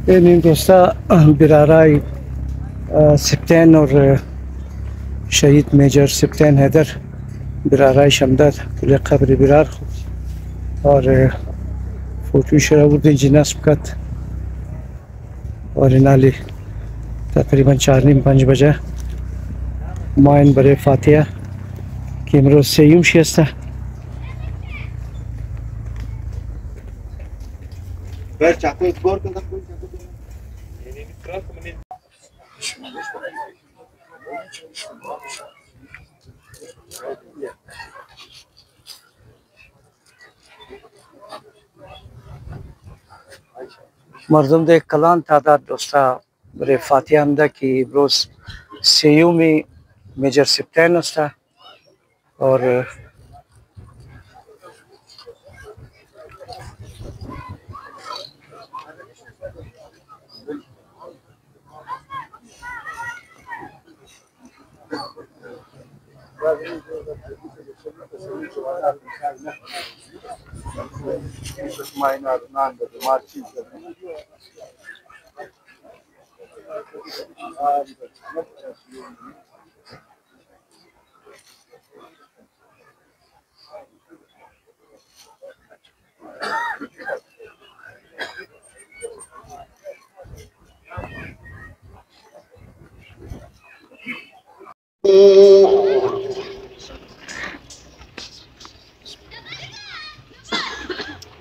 این دوستا برارای سپتین اور شهید میجر سپتین हैदर برارای شمداد کل قبر برار خود और फोटो शरा उर्दे जिनास कत और नाली तकरीबन 4:30-5 बजे माइन बरे फातिया किमरो से यूं शिस्ता मर्दम दे कलान तादाद दोस्ता बरे फातिया हमदा की ब्रोस सेयू में मेजर सिप्टेन होता और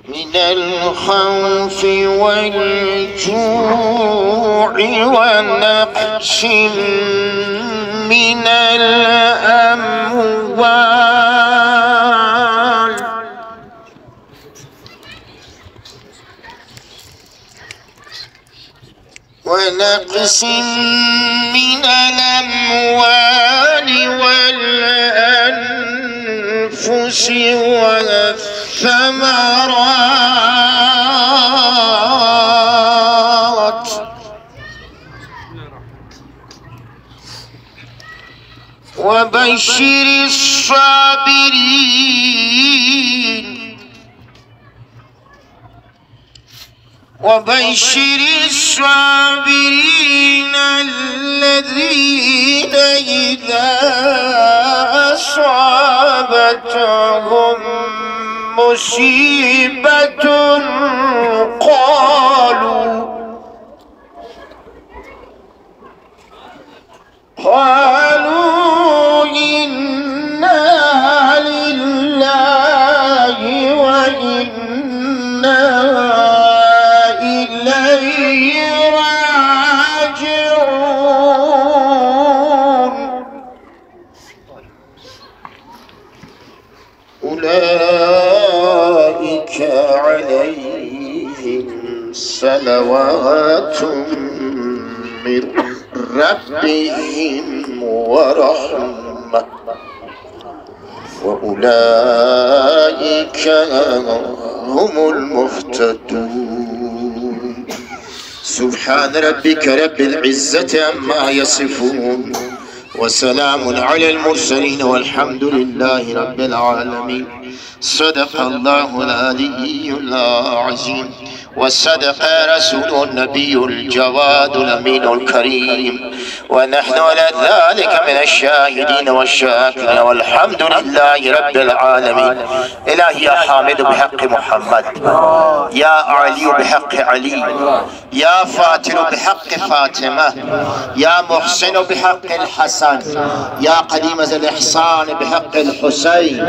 من الخوف والجوع ونقص من الأموال والأنفس والثمرات وبشر الصابرين الذين إذا أصابتهم مصيبة قالوا إنا لله وإنا إليه راجعون أولئك عليهم صلوات من ربهم ورحمة وأولئك هم المهتدون سبحان ربك رب العزة عما يصفون وسلام على المرسلين والحمد لله رب العالمين صدق الله العلي العظيم وصدق رسول النبي الجواد الأمين الكريم ونحن على ذلك من الشاهدين والشاكرين والحمد لله رب العالمين. إلهي يا حامد بحق محمد، يا علي بحق علي، يا فاتن بحق فاطمة، يا محسن بحق الحسن، يا قديم ذي الإحسان بحق الحسين،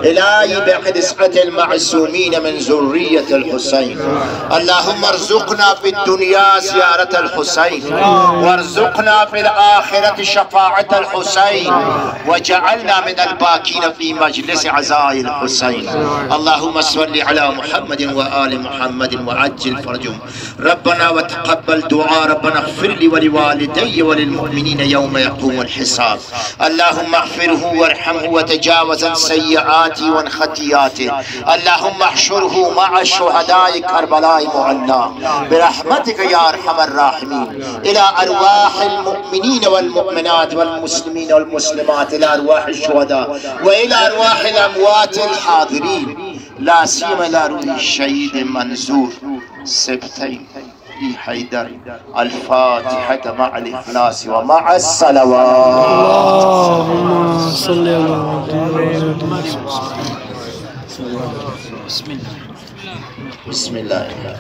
إلهي بعقد اسعة المعصومين من ذرية الحسين. اللهم ارزقنا في الدنيا زيارة الحسين وارزقنا في الآخرة شفاعة الحسين وجعلنا من الباكين في مجلس عزاء الحسين. اللهم صل على محمد وآل محمد وعجل فرجهم. ربنا وتقبل دعاء، ربنا اغفر لي ولوالدي وللمؤمنين يوم يقوم الحساب. اللهم اغفره وارحمه وتجاوز عن سيئاته وعن خطيئاته. اللهم احشره مع شهداء كربلاء معنا برحمتك يا ارحم الراحمين. الى ارواح المؤمنين والمؤمنات والمسلمين والمسلمات، الى ارواح الشهداء والى ارواح الاموات الحاضرين، لا سيما الى روح الشهيد منصور سبتين صبحي حيدر. الفاتحة مع الإخلاص ومع الصلوات. اللهم صل على بسم الله الرحمن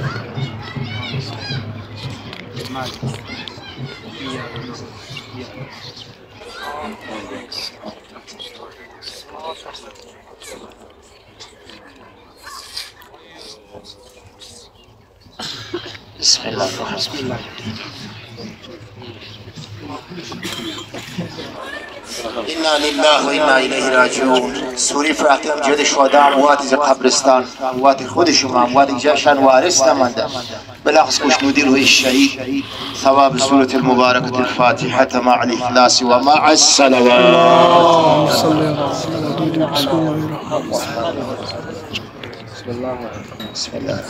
بسم الله الرحمن إنا لله و إنا إليه راجعون. سوری فراتم جد شهدا اموات از قبرستان، اموات خودشون، اموات جاشان وارث نمانده، بلاخص خوشنودی روی شهید. ثواب سورة المباركة الفاتحة مع الإخلاص ومع الصلوات. بسم الله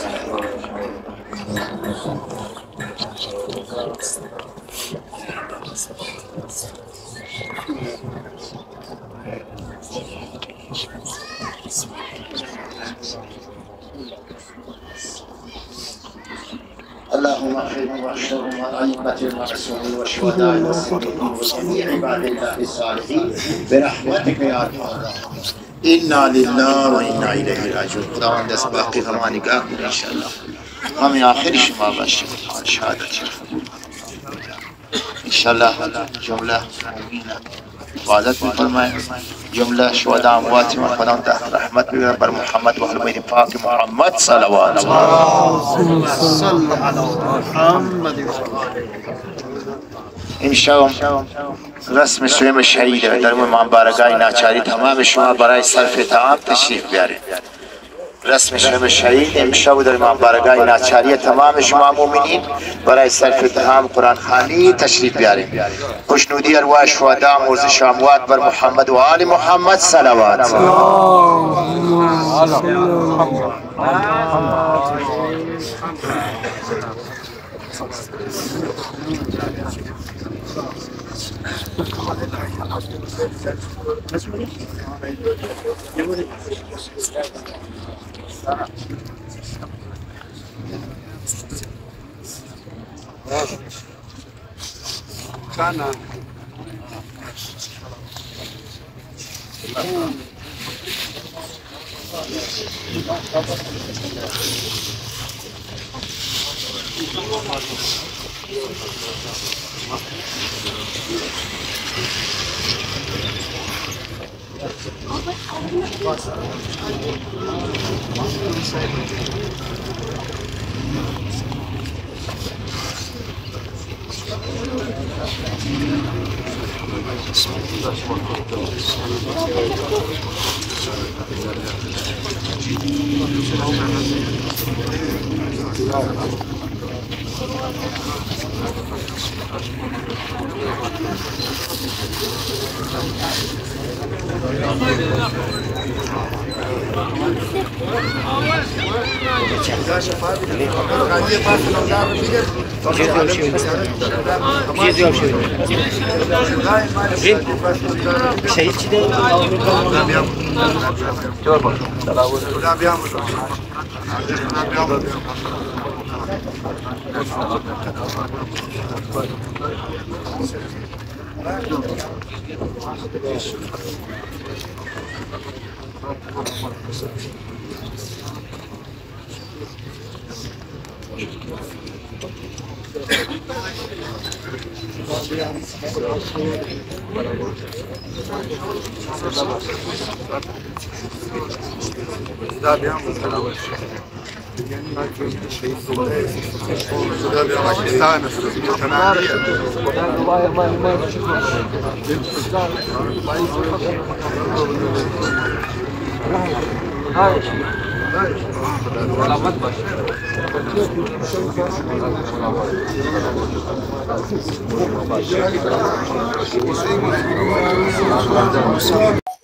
اللهم اغفرهم واحشرهم مع الأئمة المعصومين والشهداء والصديقين وجميع عباد الله الصالحين برحمتك يا ارحم الراحمين. انا لله و انا الیه راجعون. خداوند دست باقی ما نگاه کن ان شاء الله. همین آخر شما باشه شهادت ان شاء الله. جمله عبادت می‌فرمایید. جمله شهدا اموات من خدا تحت رحمت بیاره بر محمد و اهل بیت پاک محمد صلوات. امشب رسم سویم شهیده در بارگاه ناچاری تمام شما برای صرف طعام تشریف بیارید. رسم شب شهید امشب در بارگاه ناچاری تمام شما مومنین برای صرف طعام قرآن خوانی تشریف بیارید. خوشنودی ارواح شهدا مرزش اموات بر محمد و آل محمد صلوات.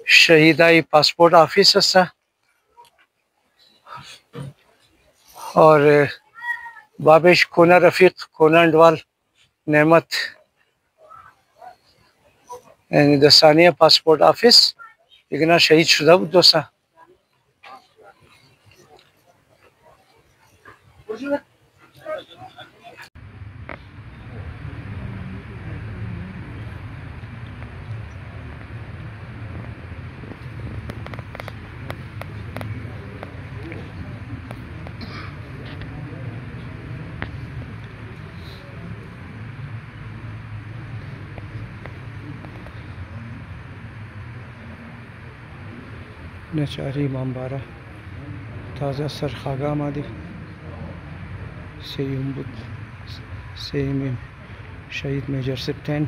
शहीदाई पासपोर्ट ऑफिस है और बाबिश कोना रफीक कोना अंडवाल नेमत यानी दसानिया पासपोर्ट ऑफिस इगना शहीद शुदा दोसा नेचारी इमामबाड़ा ताज़ा सरखागा मादी सेयुम शहीद मेजर सिप्टेन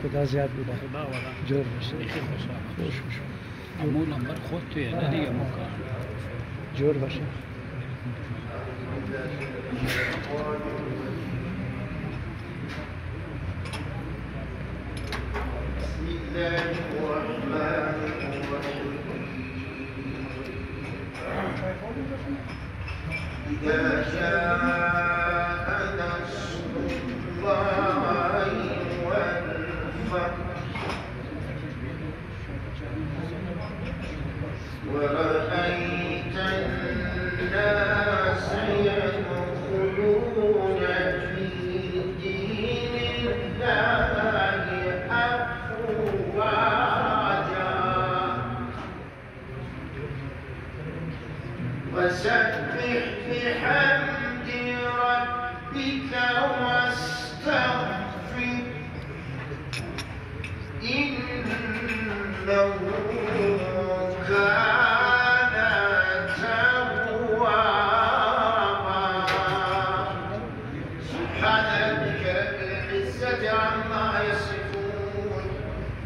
خدا زیاد بوده جور باشه امو نمبر خود توی دیگه موقع جور باشه إذا جاء نصر الله والفتح ورأيت الناس يدخلون في دين الله أفواجا وسبح بحمد ربك واستغفر إنه كان توابا سبحان ربك رب العزة عما يصفون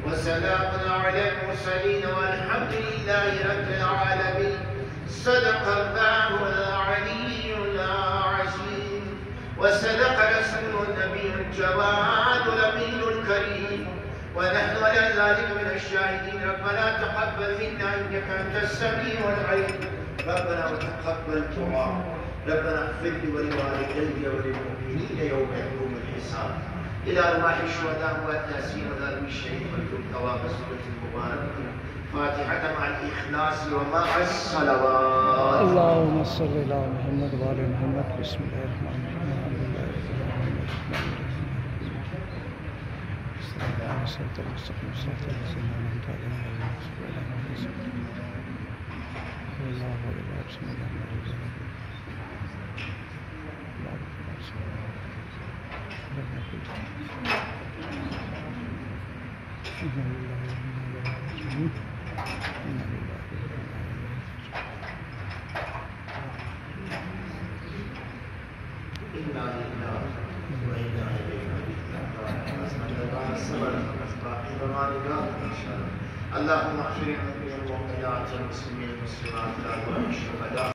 وسلام على المرسلين والحمد لله رب العالمين صدق الله العلي العظيم وصدق رسول النبي الجواد الأمين الكريم ونحن على ذلك من الشاهدين ربنا تقبل منا إنك أنت السميع العليم ربنا وتقبل دعاء ربنا اغفر لي ولوالدي وللمؤمنين يوم يقوم الحساب إلى أرواح الشهداء والياسين وذوي الشهيد والكل ثواب سورة المباركة فاتحة مع الإخلاص ومع الصلوات. اللهم صل على محمد وعلى محمد. بسم الله الرحمن الرحيم. الحمد لله رب العالمين. صراط المستقيم صراط الذين أنعمت عليهم غير المغضوب عليهم ولا الضالين. الله أكبر. بسم الله الرحمن الرحيم. اللهم اغفر للمؤمنين والمؤمنات والمسلمين والمسلمات والشهداء